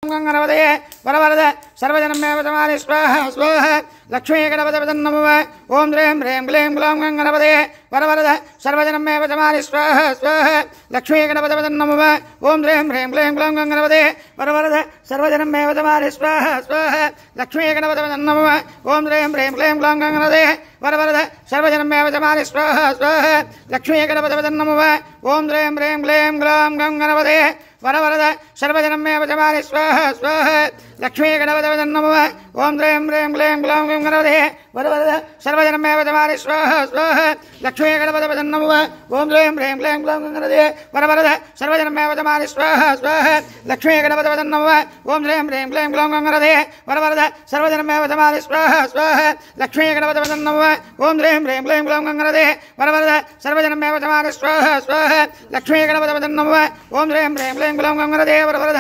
गणपतये वरवरद सर्वजनमेव तमानि स्वाहा स्वाहा लक्ष्मी गणपतये नमः ओम द्रीं ह्रीं क्लीं ग्लौं गणपतये वरवरद सर्वजनमेव तमानि स्वाहा स्वाहा लक्ष्मी गणपतये नमः ओम द्रीं ह्रीं क्लीं ग्लौं गणपतये वरवरद सर्वजनमेव तमानि स्वाहा स्वाहा लक्ष्मी गणपतये नमः ओम द्रीं ह्रीं क्लीं ग्लौं गणपतये वरवरद सर्वजनमेव तमानि स्वाहा स्वाहा लक्ष्मी गणपतये नमः ओम द्रीं ह्रीं क्लीं ग्लौं गणपतये वरवरद सर्वजनमेव तमानि स्वाहा स्वाहा लक्ष्मी गणपतये नमः ओम द्रीं ह्रीं क्लीं ग्लौं गणपतये वरवरद सर्वजनमेव तमानि स्वाहा स्वाहा लक्ष्मी गणपतये नमः ओम द्रीं ह्रीं क्लीं ग्लौं गणपतये वरवरद सर्वजनमेव तमानि स्वाहा स्वाहा लक्ष्मी गणपतये नमः ओम द्रीं ह्रीं क्लीं ग्लौं गणपतये वरवरद सर्वजनमेव तमानि स्वाहा स्वाहा लक्ष्मी गणपतये नमः ओम द्रीं ह्रीं क्लीं ग्लौं गणपतये वरवरद सर्वजनमेव तमानि स्वाहा स्वाहा लक्ष्मी गणपतये नमः ओम द्रीं ह्रीं क्लीं ग्लौं गणपतये वरवरद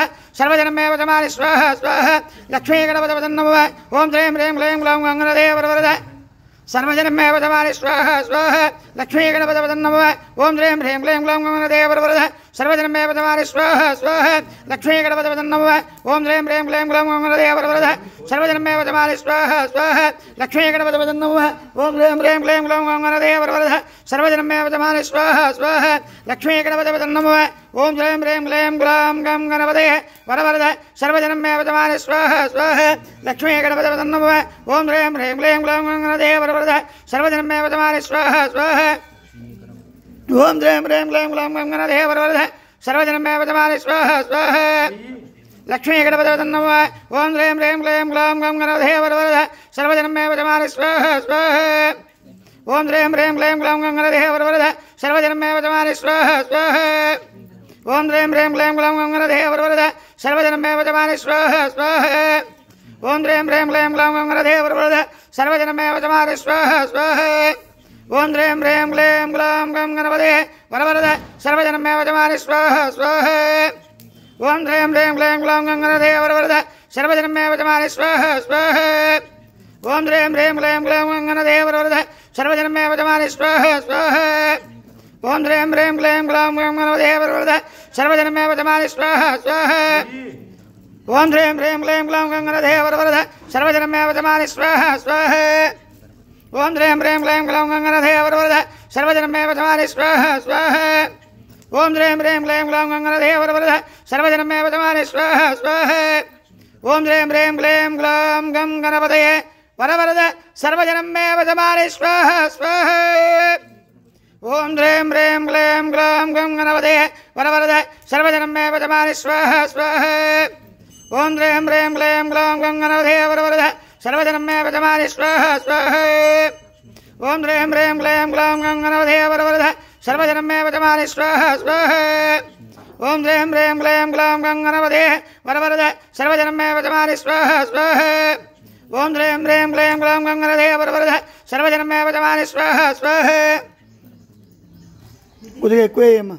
सर्वजनमेव तमानि स्वाहा स्वाहा लक्ष्मी गणपतये नमः ओम द्रीं ह्रीं क्लीं ग्लौं गणपतये वरवरद सर्वजनमेव तमानि स्वाहा स्वाहा लक्ष्मी गणपतये नमः ओम द्रीं ह्रीं क्लीं ग्लौं गणपतये वरवरद सर्वजनमेव तमानि स्वाहा स्वाहा लक्ष्मी गणपतये नमः ओम द्रीं ह्रीं क्लीं ग्लौं गणपतये वरवरद सर्वजनमेव तमानि स्वाहा स्वाहा लक्ष्मी गणपतये नमः ओम द्रीं ह्रीं क्लीं ग्लौं गणपतये वरवरद सर्वजनमेव तमानि स्वाहा स्वाहा लक्ष्मी गणपतये नमः ओम द्रीं ह्रीं क्लीं ग्लौं गणपतये वरवरद सर्वजनमेव तमानि स्वाहा स्वाहा लक्ष्मी गणपतये नमः ओम द्रीं ह्रीं क्लीं ग्लौं गणपतये वरवरद सर्वजनमेव तमानि स्वाहा स्वाहा ओम द्रीं ह्रीं क्लीं ग्लौं गणपतये वरवरद सर्वजनमेव तमानि स्वाहा स्वाहा लक्ष्मी गणपतये नमः ओम द्रीं ह्रीं क्लीं ग्लौं गणपतये वरवरद सर्वजनमेव तमानि स्वाहा स्वाहा ओम द्रीं ह्रीं क्लीं ग्लौं गणपतये वरवरद सर्वजनमेव तमानि स्वाहा स्वाहा ओम द्रीं ह्रीं क्लीं ग्लौं गणपतये वरवरद सर्वजनमेव तमानि स्वाहा स्वाहा ओम द्रीं ह्रीं क्लीं ग्लौं गणपतये वरवरद सर्वजनमेव तमानि स्वाहा स्वाहा ओम द्रीं ह्रीं क्लीं ग्लौं गणपतये वरवरद सर्वजनमेव तमानि स्वाहा स्वाहा ओम द्रीं ह्रीं क्लीं ग्लौं गणपतये वरवरद सर्वजनमेव तमानि स्वाहा स्वाहा ओम द्रीं ह्रीं क्लीं ग्लौं गणपतये वरवरद सर्वजनमेव तमानि स्वाहा स्वाहा ओम द्रीं ह्रीं क्लीं ग्लौं गणपतये वरवरद सर्वजनमेव तमानि स्वाहा स्वाहा ओम द्रीं ह्रीं क्लीं ग्लौं गणपतये वरवरद सर्वजनमेव तमानि स्वाहा स्वाहा ओम द्रीं ह्रीं क्लीं ग्लौं गणपतये वरवरद सर्वजनमेव तमानि स्वाहा स्वाहा ओम द्रीं ह्रीं क्लीं ग्लौं गणपतये वरवरद सर्वजनमेव तमानि स्वाहा स्वाहा ओम द्रीं ह्रीं क्लीं ग्लौं गणपतये वरवरद सर्वजनमेव तमानि स्वाहा स्वाहा ओम द्रीं ह्रीं क्लीं ग्लौं गणपतये वरवरद सर्वजनमेव तमानि स्वाहा स्वाहा ओम द्रीं ह्रीं क्लीं ग्लौं गणपतये वरवरद सर्वजनमेव तमानि स्वाहा स्वाहा ओम द्रीं ह्रीं क्लीं ग्लौं गणपतये वरवरद सर्वजनमेव तमानि स्वाहा स्वाहा ओम द्रीं ह्रीं क्लीं ग्लौं गणपतये वरवरद सर्वजनमेव तमानि स्वाहा स्वाहा ओम द्रीं ह्रीं क्लीं ग्लौं गणपतये वरवरद सर्वजनमेव तमानि स्वाहा स्वाहा కొద్దిగా ఎక్కువేయమ్మా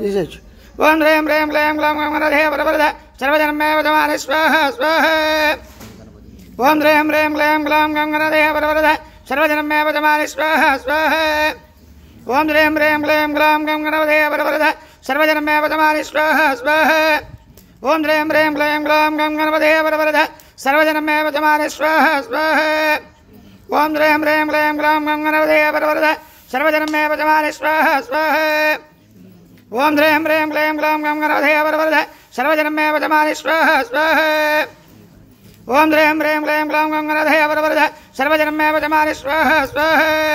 చేసేయచ్చు ఓం హ్రీం హ్రీం క్లీం గ్లౌం గణపతయే వరవరద సర్వజనమేవ తమాని స్వాహా స్వాహా ఓం హ్రీం హ్రీం క్లీం గ్లౌం గణపతయే వరవరద సర్వజనమేవ తమాని స్వాహా స్వాహా ఓం హ్రీం హ్రీం క్లీం గ్లౌం గణపతయే వరవరద సర్వజనమేవ తమాని స్వాహా స్వాహా ఓం హ్రీం హ్రీం క్లీం గ్లౌం గణపతయే వరవరద సర్వజనమేవ తమాని స్వాహా స్వాహా ఓం హ్రీం హ్రీం క్లీం గ్లౌం గణపతయే వరవరద सर्वजनमेव तमानि स्वाहा स्वाहा ओम ह्रीं ह्रीं क्लीं ग्लौं गणपतये वरवरद सर्वजनमेव तमानि स्वाहा स्वाहा ओम ह्रीं ह्रीं क्लीं ग्लौं गणपतये वरवरद सर्वजनमेव तमानि स्वाहा स्वाहा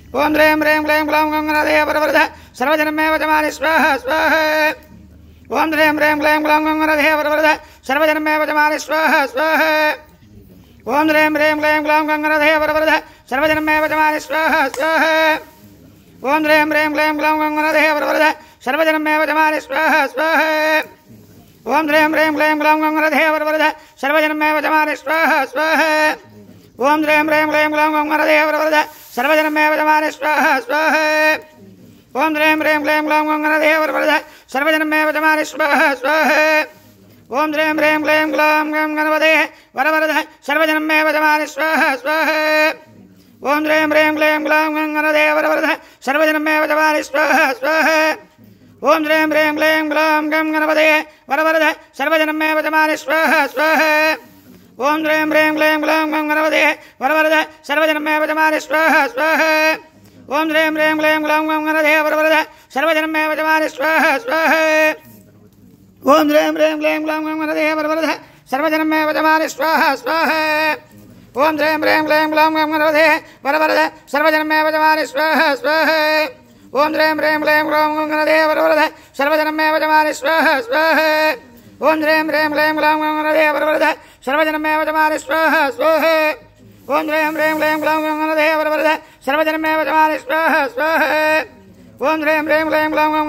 ओम ह्रीं ह्रीं क्लीं ग्लौं गणपतये वरवरद सर्वजनमेव तमानि स्वाहा स्वाहा ओम ह्रीं ह्रीं क्लीं ग्लौं गणपतये वरवरद सर्वजनमेव तमानि स्वाहा स्वाहा ओम ह्रीं ह्रीं क्लीं ग्लौं गणपतये वरवरद सर्वजनमेव तमानि स्वाहा स्वाहा ओम ह्रीं ह्रीं क्लीं ग्लौं गणपतये वरवरद सर्वजनमेव तमानि स्वाहा स्वाहा ओम ह्रीं ह्रीं क्लीं ग्लौं गणपतये वरवरद सर्वजनमेव तमानि स्वाहा स्वाहा ओम ह्रीं ह्रीं क्लीं ग्लौं गणपतये वरवरद सर्वजनमेव तमानि स्वाहा स्वाहा ओम ह्रीं ह्रीं क्लीं ग्लौं गणपतये वरवरद सर्वजनमेव तमानि स्वाहा स्वाहा ओम ह्रीं ह्रीं क्लीं ग्लौं गणपतये वरवरद सर्वजनमेव तमानि स्वाहा स्वाहा ओम ह्रीं ह्रीं क्लीं ग्लौं गणपतये वरवरद सर्वजनमेव तमानि स्वाहा स्वाहा ओम श्रीं ह्रीं क्लीं ग्लौं गं गणपतये वरवरद सर्वजनमे वचमानि स्वाहा स्वाहा ओम श्रीं ह्रीं क्लीं ग्लौं गं गणपतये वरवरद सर्वजनमे वचमानि स्वाहा स्वाहा ओम श्रीं ह्रीं क्लीं ग्लौं गं गणपतये वरवरद सर्वजनमे वचमानि स्वाहा स्वाहा ओम श्रीं ह्रीं क्लीं ग्लौं गं गणपतये वरवरद सर्वजनमे वचमानि स्वाहा स्वाहा ओम श्रीं ह्रीं क्लीं ग्लौं गं गणपतये वरवरद सर्वजनमे वचमानि स्वाहा स्वाहा ओम श्रीं ह्रीं क्लीं ग्लौं गं गणपतये वरवरद सर्वजनमे वचमानि स्वाहा स्वाहा ओम श्रीं ह्रीं क्लीं ग्लौं गं गणपतये वरवरद सर्वजनमे वचमानि स्वाहा स्वाहा ओम श्रीं ह्रीं क्लीं ग्लौं गं गणपतये वरवरद सर्वजनमे वचमानि स्वाहा स्वाहा ओम श्रीं ह्रीं क्लीं ग्लौं गं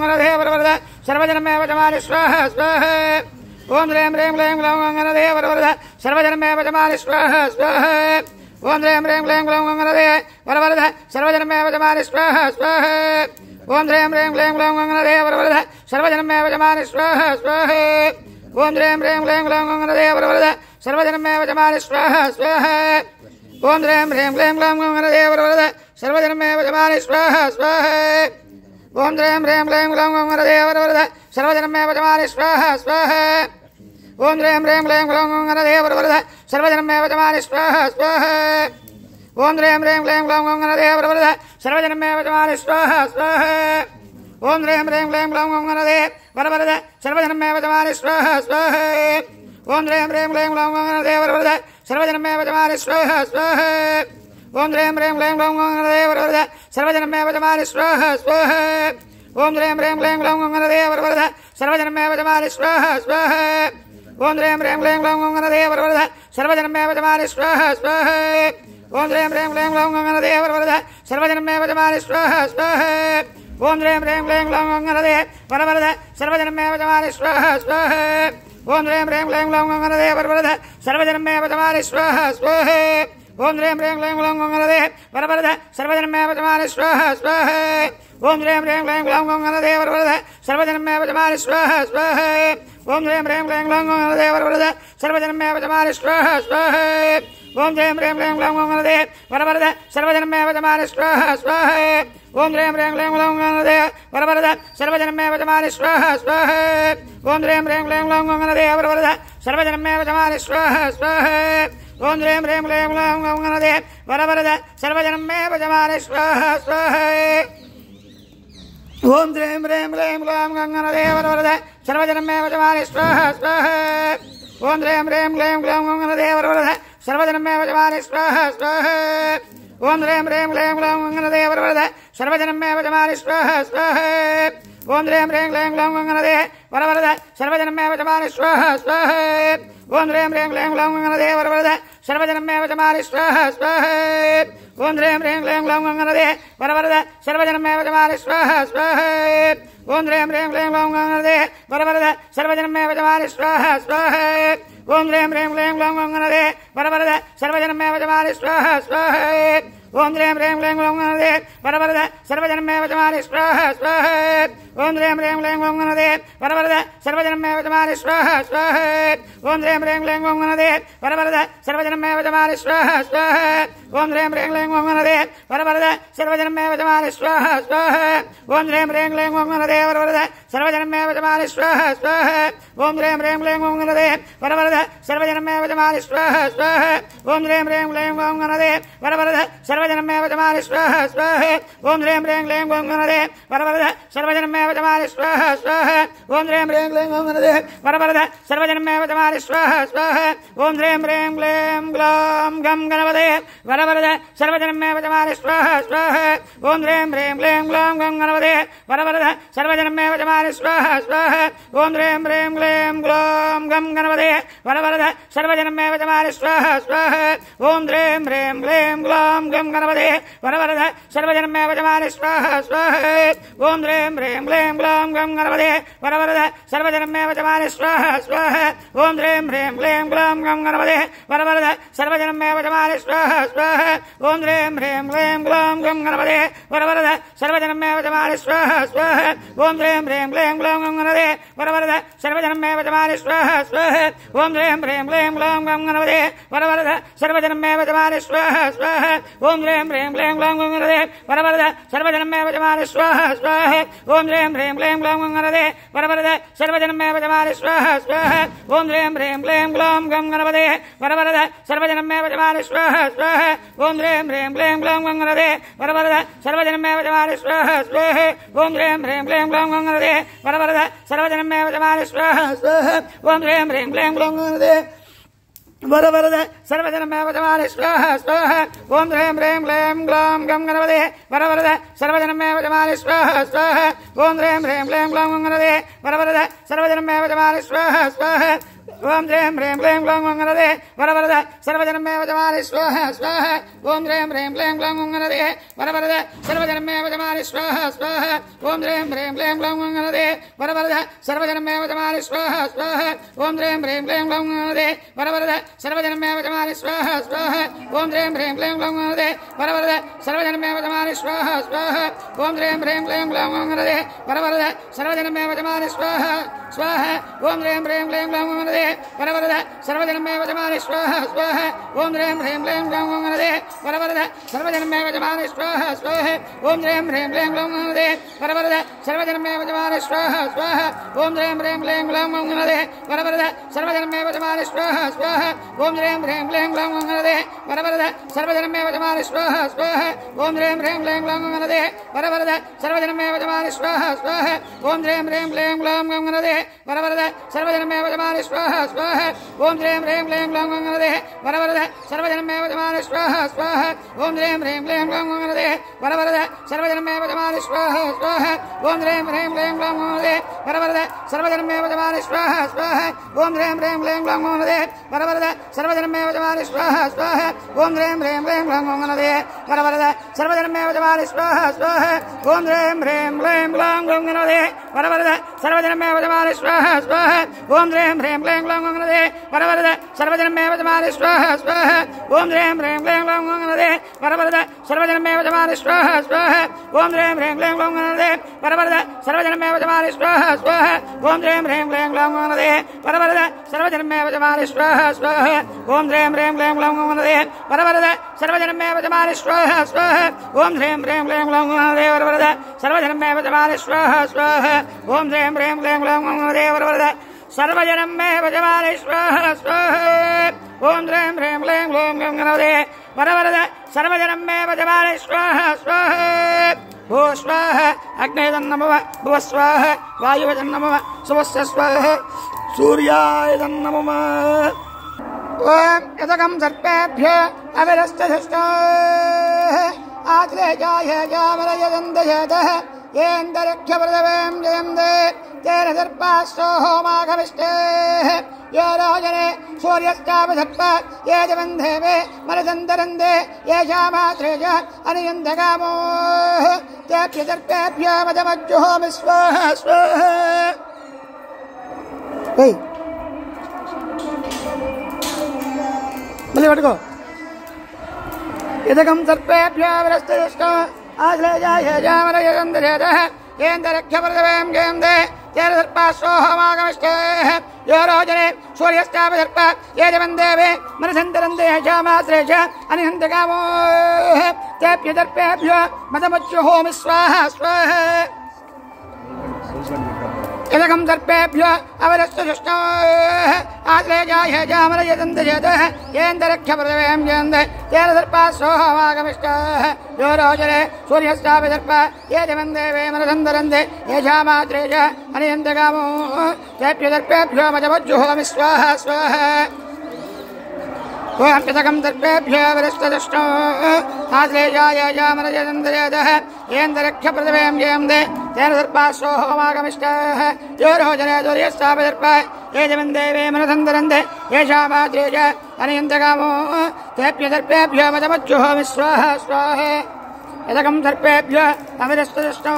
गणपतये वरवरद सर्वजनमे वचमानि स्वाहा स्वाहा ओम श्रीं ह्रीं क्लीं ग्लौं गं गणपतये वरवरद सर्वजनमे वचमानि स्वाहा स्वाहा ओम श्रीं ह्रीं क्लीं ग्लौं गं गणपतये वरवरद सर्वजनमे वचमानि स्वाहा स्वाहा ओम श्रीं ह्रीं क्लीं ग्लौं गं गणपतये वरवरद सर्वजनमे वचमानि स्वाहा स्वाहा ओम श्रीं ह्रीं क्लीं ग्लौं गं गणपतये वरवरद सर्वजनमे वचमानि स्वाहा स्वाहा ओम श्रीं ह्रीं क्लीं ग्लौं गं गणपतये वरवरद सर्वजनमे वचमानि स्वाहा स्वाहा ओम श्रीं ह्रीं क्लीं ग्लौं गं गणपतये वरवरद सर्वजनमे वचमानि स्वाहा स्वाहा ओम श्रीं ह्रीं क्लीं ग्लौं गं गणपतये वरवरद सर्वजनमे वचमानि स्वाहा स्वाहा ओम श्रीं ह्रीं क्लीं ग्लौं गं गणपतये वरवरद सर्वजनमे वचमानि स्वाहा स्वाहा ओम श्रीं ह्रीं क्लीं ग्लौं गं गणपतये वरवरद सर्वजनमे वचमानि स्वाहा स्वाहा ओम श्रीं ह्रीं क्लीं ग्लौं गं गणपतये वरवरद सर्वजनमे वचमानि स्वाहा स्वाहा ओम श्रीं ह्रीं क्लीं ग्लौं गं गणपतये वरवरद सर्वजनमे वचमानि स्वाहा स्वाहा ओम श्रीं ह्रीं क्लीं ग्लौं गं गणपतये वरवरद सर्वजनमे वचमानि स्वाहा स्वाहा ओम श्रीं ह्रीं क्लीं ग्लौं गं गणपतये वरवरद सर्वजनमे वचमानि स्वाहा स्वाहा ओम श्रीं ह्रीं क्लीं ग्लौं गं गणपतये वरवरद सर्वजनमे वचमानि स्वाहा स्वाहा ओम श्रीं ह्रीं क्लीं ग्लौं गं गणपतये वरवरद सर्वजनमे वचमानि स्वाहा स्वाहा ओम श्रीं ह्रीं क्लीं ग्लौं गं गणपतये वरवरद सर्वजनमे वचमानि स्वाहा स्वाहा ओम श्रीं ह्रीं क्लीं ग्लौं गं गणपतये वरवरद सर्वजनमे वचमानि स्वाहा स्वाहा ओम श्रीं ह्रीं क्लीं ग्लौं गं गणपतये वरवरद सर्वजनमे वचमानि स्वाहा स्वाहा ओम श्रीं ह्रीं क्लीं ग्लौं गं गणपतये वरवरद सर्वजनमे वचमानि स्वाहा स्वाहा ओम श्रीं ह्रीं क्लीं ग्लौं गं गणपतये वरवरद सर्वजनमे वचमानि स्वाहा स्वाहा ओम श्रीं ह्रीं क्लीं ग्लौं गं गणपतये वरवरद सर्वजनमे वचमानि स्वाहा स्वाहा ओम श्रीं ह्रीं क्लीं ग्लौं गं गणपतये वरवरद सर्वजनमे वचमानि स्वाहा स्वाहा ओम श्रीं ह्रीं क्लीं ग्लौं गं गणपतये वरवरद सर्वजनमे वचमानि स्वाहा स्वाहा ओम श्रीं ह्रीं क्लीं ग्लौं गं गणपतये वरवरद सर्वजनमे वचमानि स्वाहा स्वाहा ओम श्रीं ह्रीं क्लीं ग्लौं गं गणपतये वरवरद सर्वजनमे वचमानि स्वाहा स्वाहा ओम श्रीं ह्रीं क्लीं ग्लौं गं गणपतये वरवरद सर्वजनमे वचमानि स्वाहा स्वाहा ओम श्रीं ह्रीं क्लीं ग्लौं गं गणपतये वरवरद सर्वजनमे वचमानि स्वाहा स्वाहा ओम श्रीं ह्रीं क्लीं ग्लौं गं गणपतये वरवरद सर्वजनमे वचमानि स्वाहा स्वाहा ओम श्रीं ह्रीं क्लीं ग्लौं गं गणपतये वरवरद सर्वजनमे वचमानि स्वाहा स्वाहा ओम श्रीं ह्रीं क्लीं ग्लौं गं गणपतये वरवरद सर्वजनमे वचमानि स्वाहा स्वाहा ओम श्रीं ह्रीं क्लीं ग्लौं गं गणपतये वरवरद सर्वजनमे वचमानि स्वाहा स्वाहा ओम श्रीं ह्रीं क्लीं ग्लौं गं गणपतये वरवरद सर्वजनमे वचमानि स्वाहा स्वाहा ओम श्रीं ह्रीं क्लीं ग्लौं गणपतये वरवरद सर्वजनमे वचमानि स्वाहा स्वाहा ओम श्रीं ह्रीं क्लीं ग्लौं गणपतये वरवरद सर्वजनमे वचमानि स्वाहा स्वाहा ओम श्रीं ह्रीं क्लीं ग्लौं गणपतये वरवरद सर्वजनमे वचमानि स्वाहा स्वाहा ओम श्रीं ह्रीं क्लीं ग्लौं गणपतये वरवरद सर्वजनमे वचमानि स्वाहा स्वाहा ओम श्रीं ह्रीं क्लीं ग्लौं गणपतये वरवरद सर्वजनमे वचमानि स्वाहा स्वाहा ओम श्रीं ह्रीं क्लीं ग्लौं गणपतये वरवरद सर्वजनमे वचमानि स्वाहा स्वाहा ओम श्रीं ह्रीं क्लीं ग्लौं गणपतये वरवरद सर्वजनमे वचमानि स्वाहा स्वाहा ओम श्रीं ह्रीं क्लीं ग्लौं गणपतये वरवरद सर्वजनमे वचमानि स्वाहा स्वाहा ओम श्रीं ह्रीं क्लीं ग्लौं गणपतये वरवरद सर्वजनमे वचमानि स्वाहा स्वाहा ओम श्रीं ह्रीं क्लीं ग्लौं गं गणपतये वरवरद सर्वजनमे वचमानि स्वाहा स्वाहा ओम श्रीं ह्रीं क्लीं ग्लौं गं गणपतये वरवरद सर्वजनमे वचमानि स्वाहा स्वाहा ओम श्रीं ह्रीं क्लीं ग्लौं गं गणपतये वरवरद सर्वजनमे वचमानि स्वाहा स्वाहा ओम श्रीं ह्रीं क्लीं ग्लौं गं गणपतये वरवरद सर्वजनमे वचमानि स्वाहा स्वाहा ओम श्रीं ह्रीं क्लीं ग्लौं गं गणपतये वरवरद सर्वजनमे वचमानि स्वाहा स्वाहा ओम श्रीं ह्रीं क्लीं ग्लौं गं गणपतये वरवरद सर्वजनमे वचमानि स्वाहा स्वाहा ओम श्रीं ह्रीं क्लीं ग्लौं गं गणपतये वरवरद सर्वजनमे वचमानि स्वाहा स्वाहा ओम ह्रीं ह्रीं क्लीं ग्लौं गणपते वरवरद सर्वजनमे वचमानि स्वाहा स्वाहा ओम ह्रीं ह्रीं क्लीं ग्लौं गणपते वरवरद सर्वजनमे वचमानि स्वाहा स्वाहा ओम ह्रीं ह्रीं क्लीं ग्लौं गणपते वरवरद सर्वजनमे वचमानि स्वाहा स्वाहा ओम ह्रीं ह्रीं क्लीं ग्लौं गणपते वरवरद सर्वजनमे वचमानि स्वाहा स्वाहा ओम ह्रीं ह्रीं क्लीं ग्लौं गणपते वरवरद सर्वजनमे वचमानि स्वाहा स्वाहा ओम ह्रीं ह्रीं क्लीं ग्लौं गणपते वरवरद सर्वजनमे वचमानि स्वाहा स्वाहा ओम ह्रीं ह्रीं क्लीं ग्लौं गणपते वरवरद सर्वजनमे वचमानि स्वाहा स्वाहा ओम ह्रीं ह्रीं क्लीं ग्लौं गणपते वरवरद सर्वजनमे वचमानि स्वाहा स्वाहा ओम ह्रीं ह्रीं क्लीं ग्लौं गणपते वरवरद सर्वजनमे वचमानि स्वाहा स्वाहा ओम ह्रीं ह्रीं क्लीं ग्लौं गणपते वरवरद सर्वजनमे वचमानि स्वाहा स्वाहा ओम ह्रीं ह्रीं क्लीं ग्लौं गणपते वरवरद सर्वजनमे वचमानि स्वाहा स्वाहा ओम ह्रीं ह्रीं क्लीं ग्लौं गणपते वरवरद सर्वजनमे वचमानि स्वाहा स्वाहा ओम ह्रीं ह्रीं क्लीं ग्लौं गणपते वरवरद सर्वजनमे वचमानि स्वाहा स्वाहा ओम ह्रीं ह्रीं क्लीं ग्लौं गणपते वरवरद सर्वजनमे वचमानि स्वाहा स्वाहा ओम ह्रीं ह्रीं क्लीं ग्लौं गणपते वरवरद सर्वजनमे वचमानि स्वाहा स्वाहा ओम ह्रीं ह्रीं क्लीं ग्लौं गणपते वरवरद सर्वजनमे वचमानि स्वाहा स्वाहा ओम ह्रीं ह्रीं क्लीं ग्लौं गणपते वरवरद सर्वजनमे वचमानि स्वाहा स्वाहा ओम ह्रीं ह्रीं क्लीं ग्लौं गणपते वरवरद सर्वजनमे वचमानि स्वाहा स्वाहा ओम ह्रीं ह्रीं क्लीं ग्लौं गणपते वरवरद सर्वजनमे वचमानि स्वाहा स्वाहा ओम ह्रीं ह्रीं क्लीं ग्लौं गणपते वरवरद सर्वजनमे वचमानि स्वाहा स्वाहा ओम ह्रीं ह्रीं क्लीं ग्लौं गणपते वरवरद सर्वजनमे वचमानि स्वाहा स्वाहा ओम ह्रीं ह्रीं क्लीं ग्लौं गणपते वरवरद सर्वजनमे वचमानि स्वाहा स्वाहा ओम ह्रीं ह्रीं क्लीं ग्लौं गणपते वरवरद सर्वजनमे वचमानि स्वाहा स्वाहा ओम ह्रीं ह्रीं क्लीं ग्लौं गणपते वरवरद सर्वजनमे वचमानि स्वाहा स्वाहा ओम ह्रीं ह्रीं क्लीं ग्लौं गणपते वरवरद सर्वजनमे वचमानि स्वाहा स्वाहा ओम ह्रीं ह्रीं क्लीं ग्लौं गणपते वरवरद सर्वजनमे वचमानि स्वाहा स्वाहा ओम ह्रीं ह्रीं क्लीं ग्लौं गणपते वरवरद सर्वजनमे वचमानि स्वाहा स्वाहा ओम ह्रीं ह्रीं क्लीं ग्लौं गणपते वरवरद सर्वजनमे वचमानि स्वाहा स्वाहा ओम ह्रीं ह्रीं क्लीं ग्लौं गणपते वरवरद सर्वजनमे वचमानि स्वाहा स्वाहा ओम ह्रीं ह्रीं क्लीं ग्लौं गणपते वरवरद सर्वजनमे वचमानि स्वाहा स्वाहा ओम ह्रीं ह्रीं क्लीं ग्लौं गणपते वरवरद सर्वजनमे वचमानि स्वाहा स्वाहा ओम ह्रीं ह्रीं क्लीं ग्लौं गणपते वरवरद सर्वजनमे वचमानि स्वाहा स्वाहा ओम ह्रीं ह्रीं क्लीं ग्लौं गणपते वरवरद सर्वजनमे वचमानि स्वाहा स्वाहा ओम ह्रीं ह्रीं क्लीं ग्लौं गणपते वरवरद सर्वजनमे वचमानि स्वाहा स्वाहा ओम ह्रीं ह्रीं क्लीं ग्लौं गणपते वरवरद सर्वजनमे वचमानि स्वाहा स्वाहा ओम ह्रीं ह्रीं क्लीं ग्लौं गणपते वरवरद सर्वजनमे वचमानि स्वाहा स्वाहा ओम ह्रीं ह्रीं क्लीं ग्लौं गणपते वरवरद सर्वजनमे वचमानि स्वाहा स्वाहा भू स्वाहा अग्नेयतन्नमः भुवः स्वाहा वायुवतन्नमः सुवस्य स्वाहा सूर्यायतन्नमः ओम यतकं सर्पेभ्यो अविरस्तशस्ताः आत्रेजाय जामरयदन्तयतः येन्दरक्षप्रदवें जयन्ते तेन सर्पास्सोहोमागमिष्टेः ये राजने सूर्यश्चापसर्प ये च बन्धेवे मनसन्तरन्ते येषामात्रे च अनियन्तकामोः तेभ्य सर्पेभ्यो मदमज्जुहोमि स्वाहा स्वाहा मళ్ళీ పట్టుకో ఇదకం సర్పేభ్యో విరస్తయస్తో ఆశ్లేజాయ జామరయదందరేదః ఏందరక్షప్రదవేం జయంతే తేన సర్పాస్సోహమాగమిష్టేః యో రోచనే సూర్యశ్చాపసర్ప ఏ చ వందేవే మనసంతరంతే యశామాశ్రే చ అనిహంతకామోః తేభ్య సర్పేభ్యో మదమజ్జుహోమి స్వాహా స్వాహా इदकं सर्पेभ्यो अवरस्तुष्टो आश्लेजाय जामरयदन्तयतः येन्दरक्षप्रदवें जयन्ते तेन सर्पास्सोहमागमिष्टाः यो रोचने सूर्यश्चापि सर्प ये च वन्देवे मनसन्तरन्ते येषामात्रे च अनियन्तकामोः तेभ्य सर्पेभ्यो मदमज्जुहोमि स्वाहा स्वाहा ओम पितकं सर्पेभ्यो विरस्तदुष्टो आश्लेजाय जामरयदन्तयतः येन्दरक्षप्रदवें जयन्ते तेन सर्पास्सोहमागमिष्टाः यो रोचने सूर्यश्चापि सर्प ये च वन्देवे मनसन्तरन्ते येषामात्रे च अनियन्तकामोः तेभ्य सर्पेभ्यो मदमज्जुहोमि स्वाहा स्वाहा यतकं सर्पेभ्यो अविरस्तदुष्टो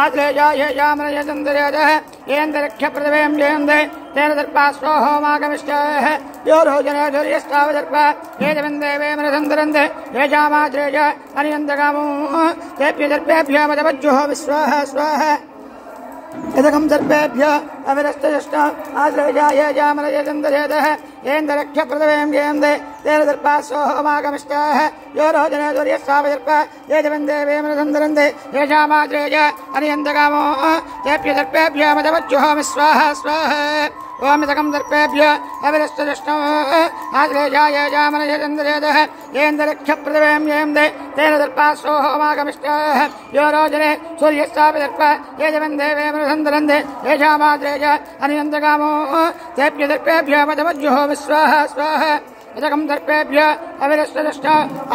आश्लेजाय जामरयदन्तयतः येन्दरक्षप्रदवें जयन्ते तेन दर्पा स्वहोमागमिष्टाः यो रोजने सूर्यस्तावदर्प ये देवे मृदन्दरन्ते ये जामाद्रेज अनियन्तकामो तेभ्य दर्पेभ्य मदवज्जुः विश्वाः स्वाहा इदकं सर्पेभ्य अविरस्तजष्ट आद्रजाय जामरयचन्द्रयतः येन्दरक्षप्रदवें जयन्ते तेन दर्पा स्वहोमागमिष्टाः यो रोजने सूर्यस्तावदर्प ये देवे मृदन्दरन्ते ये जामाद्रेज अनियन्तकामो तेभ्य दर्पेभ्य मदवज्जुः विश्वाः स्वाहा ओमिदकं दर्पेभ्य अविरस्तजष्टो आद्रेजाय जामरयचन्द्रयतः येन्दरक्षप्रदवें जयन्ते तेन दर्पा स्वहोमागमिष्टाः यो रोजने सूर्यस्तावदर्प ये देवे मृदन्दरन्ते ये जामाद्रेज अनियन्तकामो तेभ्य दर्पेभ्य मदवज्जुः विश्वाः स्वाहा इदकं दर्पेभ्य अविरस्तजष्ट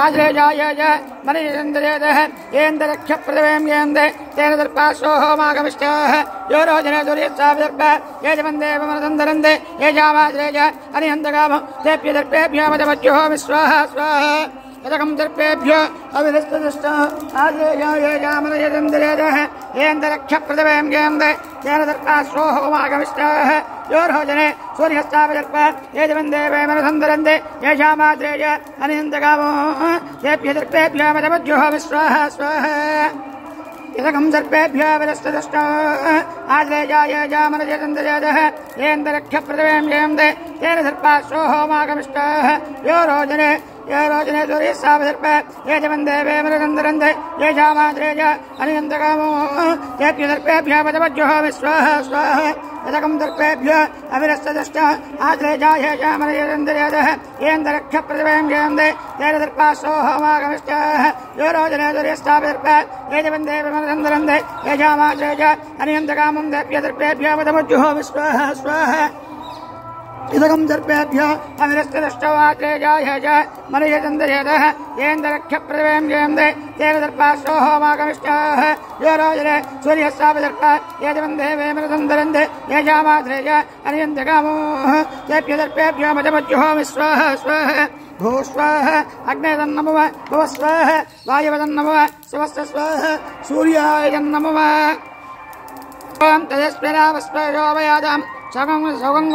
आद्रेजाय मरीचन्द्रयतः येन्दरक्षप्रदवें जयन्ते तेन दर्पा स्वहोमागमिष्टाः यो रोजने सूर्यस्तावदर्प ये देवे मृदन्दरन्ते ये जामाद्रेज अनियन्तकामो तेभ्य दर्पेभ्य मदवज्जुः विश्वाः स्वाहा इदकं दर्पेभ्य अविरस्तजष्ट आद्रेजाय जामरयचन्द्रयतः येन्दरक्षप्रदवें जयन्ते तेन दर्पा स्वहोमागमिष्टाः यो रोजने सूर्यस्तावदर्प ये देवे मृदन्दरन्ते ये जामाद्रेज अनियन्तकामो तेभ्य दर्पेभ्य मदवज्जुः विश्वाः स्वाहा इदकं दर्पेभ्य अविरस्तजष्ट आद्रेजाय जामरयचन्द्रयतः येन्दरक्षप्रदवें जयन्ते तेन दर्पा स्वहोमागमिष्टाः यो रोजने सूर्यस्तावदर्प ये देवे मृदन्दरन्ते ये जामाद्रेज अनियन्तकामो तेभ्य दर्पेभ्य मदवज्जुः विश्वाः स्वाहा इदकं दर्पेभ्य अविरस्तजष्ट आद्रेजाय जामरयचन्द्रयतः येन्दरक्षप्रदवें जयन्ते तेन दर्पा स्वहोमागमिष्टाः यो रोजने सूर्यस्तावदर्प ये देवे मृदन्दरन्ते ये जामाद्रेज अनियन्तकामो तेभ्य दर्पेभ्य मदवज्जुः विश्वाः स्वाहा इदकं दर्पेभ्य अविरस्तजष्ट आद्रेजाय मरीचन्द्रयतः येन्दरक्षप्रदवें जयन्ते तेन दर्पा स्वहोमागमिष्टाः यो रोजने सूर्यस्तावदर्प ये देवे मृदन्दरन्ते ये जामाद्रेज अनियन्तकामो तेभ्य दर्पेभ्य मदवज्जुः विश्वाः स्वाहा भूस्वाहा अग्नेतन्नमः भुवस्वाहा वायुवतन्नमः शिवस्य स्वाहा सूर्याय नमः ओं तदस्मिरावस्पयोवयादां सगं सगं